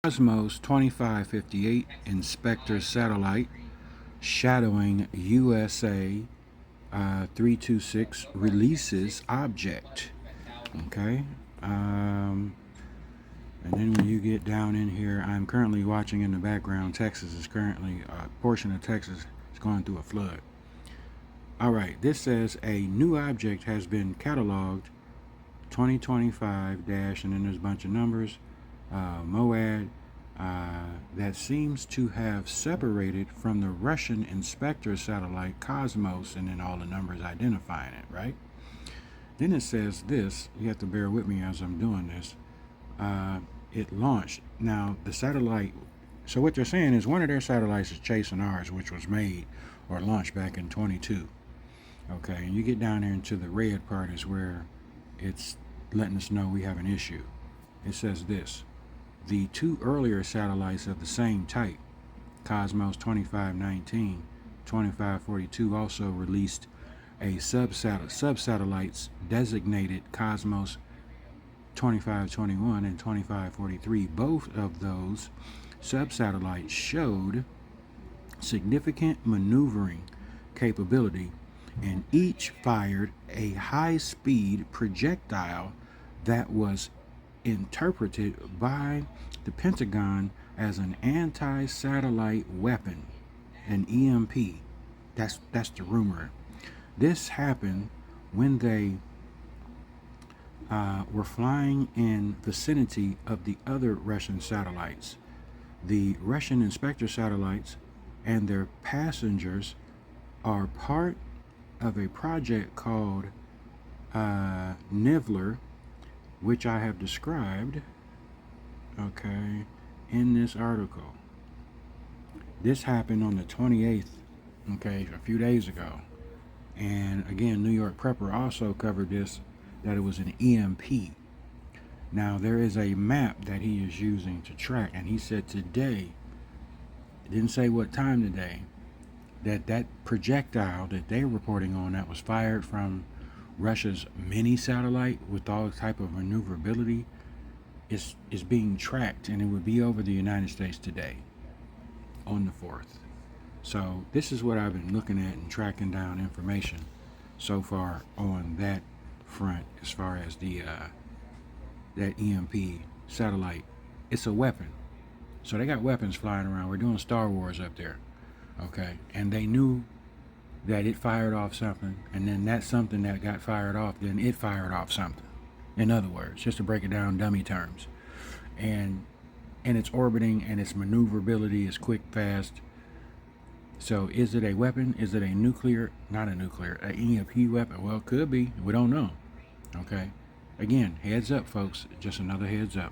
Cosmos 2558 Inspector Satellite shadowing USA 326 releases object. Okay. And then when you get down in here, I'm currently watching in the background. Texas is currently, a portion of Texas is going through a flood. All right. This says a new object has been cataloged 2025 dash, and then there's a bunch of numbers. MOAD that seems to have separated from the Russian inspector satellite Cosmos, and then all the numbers identifying it, right? Then it says this, you have to bear with me as I'm doing this. It launched. Now, the satellite, so what they're saying is one of their satellites is chasing ours, which was made or launched back in 22. Okay, and you get down there into the red part is where it's letting us know we have an issue. It says this: the two earlier satellites of the same type, Cosmos 2519, 2542, also released a sub-satellites designated Cosmos 2521 and 2543. Both of those sub-satellites showed significant maneuvering capability, and each fired a high-speed projectile that was interpreted by the Pentagon as an anti-satellite weapon, an EMP. That's the rumor. This happened when they were flying in vicinity of the other Russian satellites. The Russian inspector satellites and their passengers are part of a project called Nivler, which I have described, okay, in this article. This happened on the 28th, okay, a few days ago. And again, New York Prepper also covered this, that it was an EMP. Now, there is a map that he is using to track, and he said today, it didn't say what time today, that projectile that they're reporting on that was fired from Russia's mini satellite with all type of maneuverability is being tracked, and it would be over the United States today on the 4th. So this is what I've been looking at and tracking down information so far on that front as far as the that EMP satellite. It's a weapon. So they got weapons flying around. We're doing Star Wars up there. Okay. And they knew that it fired off something, and then that something that got fired off, then it fired off something. In other words, just to break it down, dummy terms. And it's orbiting, and its maneuverability is quick, fast. So is it a weapon? Is it a nuclear, not a nuclear, an EMP weapon? Well, it could be. We don't know. Okay. Again, heads up, folks. Just another heads up.